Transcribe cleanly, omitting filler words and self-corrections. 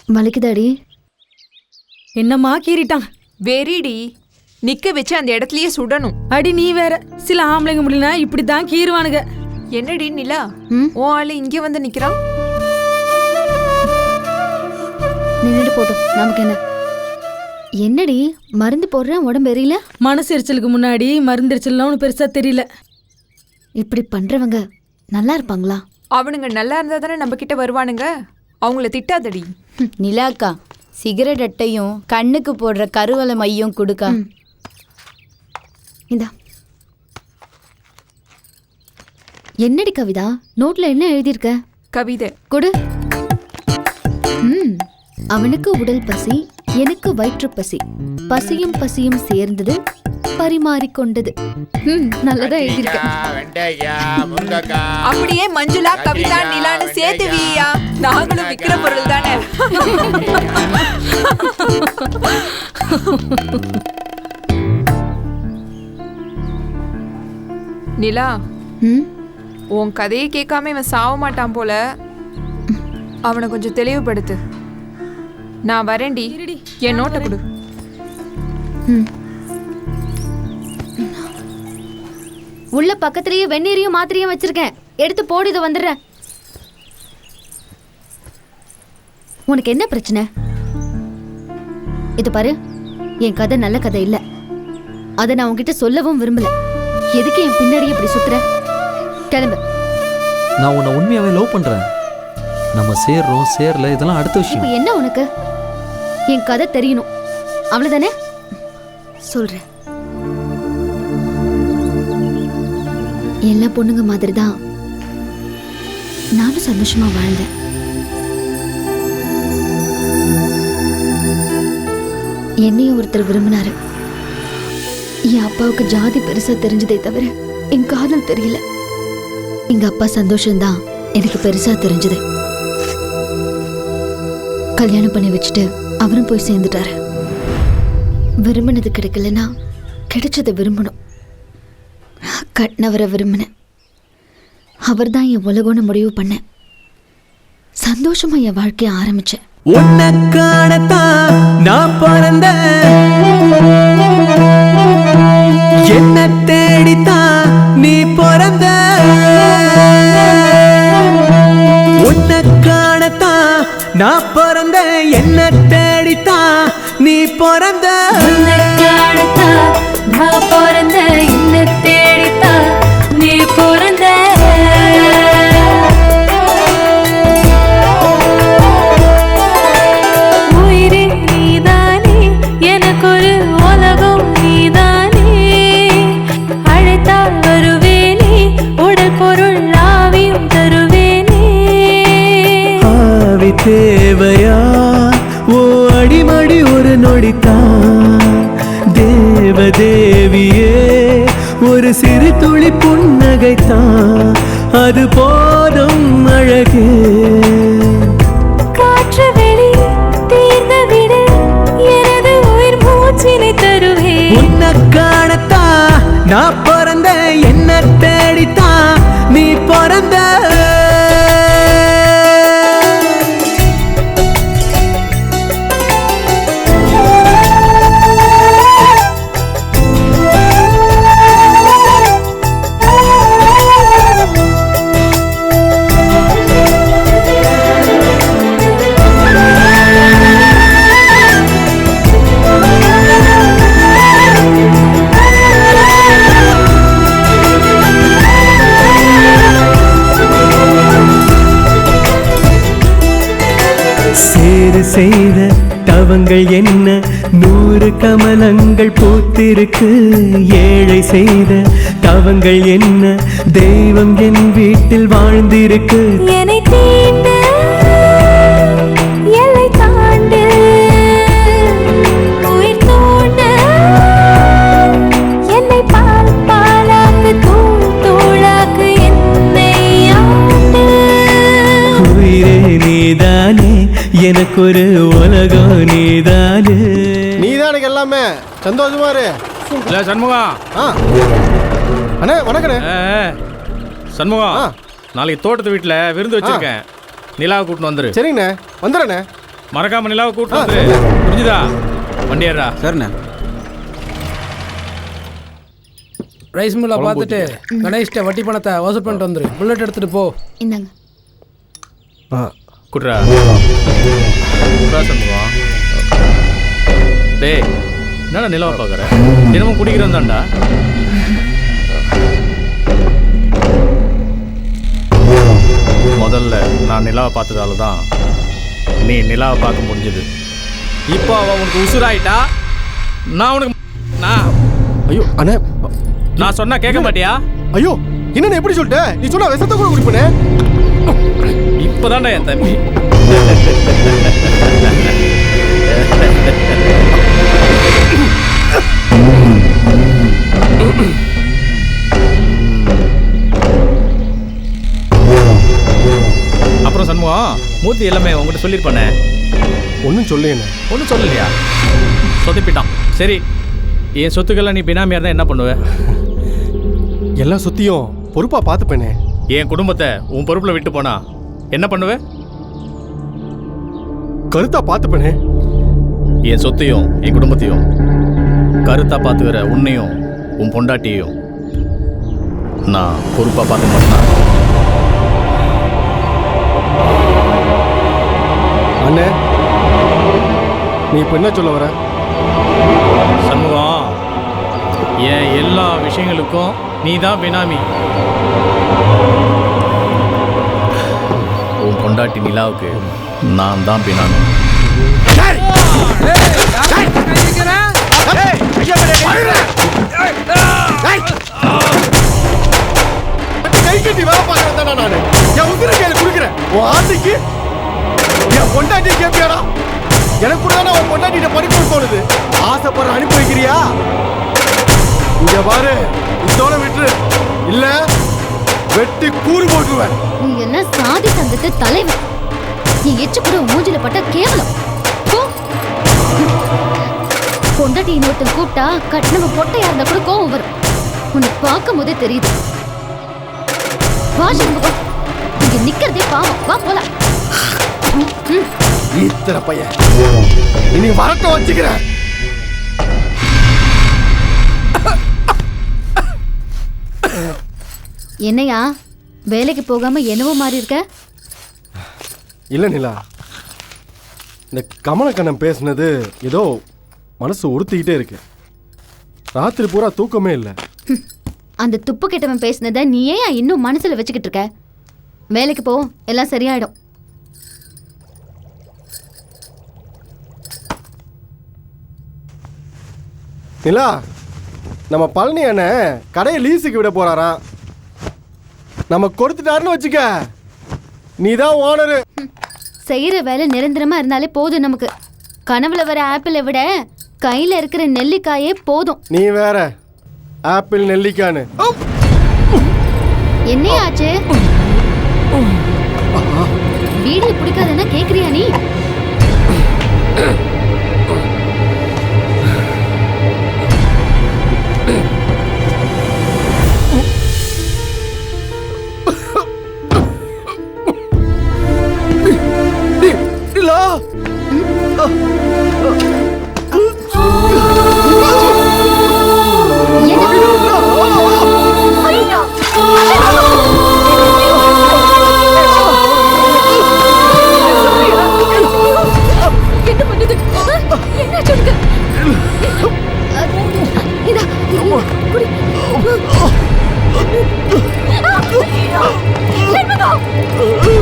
வலிக்குதாடி? என்னம்மா கீறிட்டான்? வெறிடி, நிக்க வச்சு அந்த இடத்துலயே சுடணும். அடி நீ வேற, சில ஆம்பளைங்க முடியலனா இப்படிதான் கீறுவானுங்க. என்னடி நிலா, ஓ ஆளு இங்கே வந்து நிக்கிறான். நின்னுட்டு போட்டோம், நமக்கு என்ன? என்னடி மருந்து போடுறேன் உடம்பு எரியல? மனசு எரிச்சலுக்கு முன்னாடி மருந்து எரிச்சல்லாம் ஒன்றும் பெருசா தெரியல. இப்படி பண்றவங்க நல்லா இருப்பாங்களா? அவனுங்க நல்லா இருந்தா தானே நம்ம கிட்ட வருவானுங்க. அவங்கள திட்டாதடி. நிலாக்கா, சிகரெட் அட்டையும் கண்ணுக்கு போடுற கருவலை மையும் கொடுக்கா. இந்தா. என்னடி கவிதா, நோட்ல என்ன எழுதியிருக்க? கவிதை கொடு. அவனுக்கு உடல் பசி, எனக்கு வயிற்று பசி, பசியும் பசியும் சேர்ந்தது, பரிமாறிக்கொண்டது. நல்லதா எழுதியிருக்க. அப்படியே மஞ்சுளா, கவிதா, நிலான்னு சேர்த்து வீயா. நாங்களும் விக்கிற பொருள் தானே. நிலா, உன் கதையை கேட்காம இவன் சாவ மாட்டான் போல. அவனை கொஞ்சம் தெளிவுபடுத்து. நான் வரேன்டி, என் நோட்டை கொடு. உள்ள பக்கத்துலயே வெந்நீரையும் மாத்திரையும் வச்சிருக்கேன், எடுத்து போடு. இதை வந்துடுறேன். உனக்கு என்ன பிரச்சனை? இது பாரு, என் கதை நல்ல கதை இல்ல. அதை நான் உன்கிட்ட சொல்லவும் விரும்பல. எதுக்கு என் பின்னாடி இப்படி சுத்துற? கிளம்பு. நான் உன்னை உண்மையாவே லவ் பண்றேன். நம்ம சேர்றோம் சேரல இதெல்லாம் அடுத்த விஷயம். இப்போ என்ன உனக்கு? என் கதை தெரியணும், அவ்வளவுதானே? சொல்றேன். எல்லா பொண்ணுங்க மாதிரி தான் நானும் சந்தோஷமா வாழ்ந்தேன். என்னையும் ஒருத்தர் விரும்பினாரு. என் அப்பாவுக்கு ஜாதி பெருசா தெரிஞ்சதே தவிர என் காதல் தெரியல. எங்க அப்பா சந்தோஷம்தான் எனக்கு பெருசா தெரிஞ்சது. கல்யாணம் பண்ணி வச்சுட்டு அவரும் போய் சேர்ந்துட்டாரு. விரும்பினது கிடைக்கலன்னா கிடைச்சதை விரும்பணும். கட்டினவரை விரும்பினேன். அவர் தான் என் உலகம்னு முடிவு பண்ணேன். சந்தோஷமா என் வாழ்க்கைய ஆரம்பிச்சேன். உன்னை காணத்தான் நான் பிறந்த, என்ன தேடித்தான் நீ பிறந்த. உன்னை காணத்தான் நான் பிறந்த, என்ன தேடித்தான் நீ பிறந்த. நான் பிறந்த, என்ன தேடித்தான் நீ பிறந்த. உயிரே நீதானே, எனக்கு ஒரு உலகம் நீதானே. அழைத்தால் வருவேனே, உடல் பொருள் ஆவியும் தருவேனே. ஆவி தேவையா ஓ அடிமடி ஒரு நொடித்தான். தேவதேவியே ஒரு சிறு துளி புன்னகைத்தான், அது போதும் அழகே. காற்று வெளி தீர்ந்த விடு, எனது உயிர் மூச்சினை தருவேன். உன்னை காணத்தான் நான் பிறந்த, என்ன தேடித்தான் நீ பிறந்த. செய்த தவங்கள் என்ன, 100 கமலங்கள் பூத்திருக்கு. ஏழை செய்த தவங்கள் என்ன, தெய்வம் என் வீட்டில் வாழ்ந்திருக்கு. என்னை தீண்ட எல்லை தாண்டு, உயிர் தோண்ட என்னை பால் பாலாக்கு, தூள் தூளாக்கு என்னை ஆண்டு. உயிரே நீதானே, எனக்கு ஒரு உலகம் நீதானே. நீதானுக்கு எல்லாமே. சந்தோஷமா இரு. சண்முகம். அண்ணே வணக்கண்ணே. சண்முகம், நாளைக்கு தோட்டத்து வீட்டில் விருந்து வச்சிருக்கேன். நிலாவை கூட்டின்னு வந்துரு. சரிங்கண்ணே, வந்துடுறேண்ணே. மறக்காம நிலாவை கூட்டு வந்து புரிஞ்சுதா? வண்டி ஏறா. சரிண்ணே. ரைஸ் மில்லை பார்த்துட்டு கணேஷ்ட வட்டி பணத்தை வசூல் பண்ணிட்டு வந்துரு. புல்லட் எடுத்துட்டு போ. இந்தாங்க. குட்ரா சண்முகம். டேய் என்னடா நிலாவை பார்க்குற? தினமும் குடிக்கிறோம் தான்டா. முதல்ல நான் நிலாவை பார்த்ததால தான் நீ நிலாவை பார்க்க முடிஞ்சது. இப்போ அவன் உனக்கு உசுராயிட்டா நான் உனக்கு ஐயோ அண்ணே, நான் சொன்னா கேட்க மாட்டியா? ஐயோ என்ன எப்படி சொல்லிட்ட? நீ சொன்ன விஷத்தை கூட குடிப்பனே. இப்போதான்டா என் தம்பி. அப்புறம் சண்முகம், மூர்த்தி எல்லாமே உங்ககிட்ட சொல்லியிருப்பானே. ஒன்றும் சொல்லுங்க. ஒன்றும் சொல்லலையா? சொதப்பிட்டான். சரி, என் சொத்துக்கெல்லாம் நீ பினாமியா இருந்தா என்ன பண்ணுவ? எல்லா சொத்தையும் பொறுப்பா பார்த்துப்பேனே. என் குடும்பத்தை உன் பொறுப்புல விட்டு போனா என்ன பண்ணுவ? கருத்தா பார்த்துப்பேனே. என் சொத்தையும் என் குடும்பத்தையும் கருத்தா பார்த்துக்கிற உன்னையும் உன் பொண்டாட்டியையும் நான் பொறுப்பா பார்க்க மாட்டேன். அண்ணே, நீ இப்ப என்ன சொல்ல வர? சண்முகம், என் எல்லா விஷயங்களுக்கும் நீ தான் பினாமி. உன் பொண்டாட்டி நிலாவுக்கு நான் தான் பினாமி. கை கட்டி வேலை பார்க்கறேன் தானே நானு. என் உதிர கையில குடுக்குறேன். உன் ஆசைக்கு என் பொண்டாட்டி கேட்பியாடா? எனக்கு கூட தானே உன் பொண்டாட்டிட்ட படிக்கணும்னு தோணுது. ஆசைப்படுற அனுப்பி வைக்கிறியா? இங்க பாரு, இதோட விட்டுரு. இல்ல வெட்டி கூறு போட்டுருவேன். நீ என்ன சாதி சங்கத்து தலைவர்? நீ எச்சு கூட மூஞ்சில பட்ட கேவலம். பொண்டாட்டி இன்னொருத்தன் கூப்பிட்டா கட்டினவ பொட்டையா இருந்தா கூட கோவம் வரும். உனக்கு பார்க்கும் போதே தெரியுது. வா சண்முகம், இங்க நிக்கிறதே பாவம். வா போலாம். இத்தனை பையன் இனி வரட்டும், வச்சுக்கிறேன். என்னையா வேலைக்கு போகாம என்னவோ மாறி இருக்க? இல்ல நிலா, இந்த கமலக்கண்ணன் பேசுனது ஏதோ மனசு உறுத்திக்கிட்டே இருக்கு. ராத்திரி பூரா தூக்கமே இல்லை. அந்த துப்பு கெட்டவன் பேசுனதை நீ ஏன் இன்னும் மனசுல வச்சுக்கிட்டு இருக்க? வேலைக்கு போ, எல்லாம் சரியாயிடும். நிலா, நம்ம பழனி அண்ணன் கடையை லீஸுக்கு விட போறாராம். நம்ம கொடுத்துட்டாருன்னு வச்சுக்க, நீதான் ஓனரு. செய்யற வேலை நிரந்தரமா இருந்தாலே போதும் நமக்கு. கனவுல வர ஆப்பிளை விட கையில இருக்கிற நெல்லிக்காயே போதும். நீ வேற ஆப்பிள் நெல்லிக்கான்னு. என்ன ஆச்சு? வீடியோ பிடிக்காதுன்னா கேக்குறியா நீ? என்ன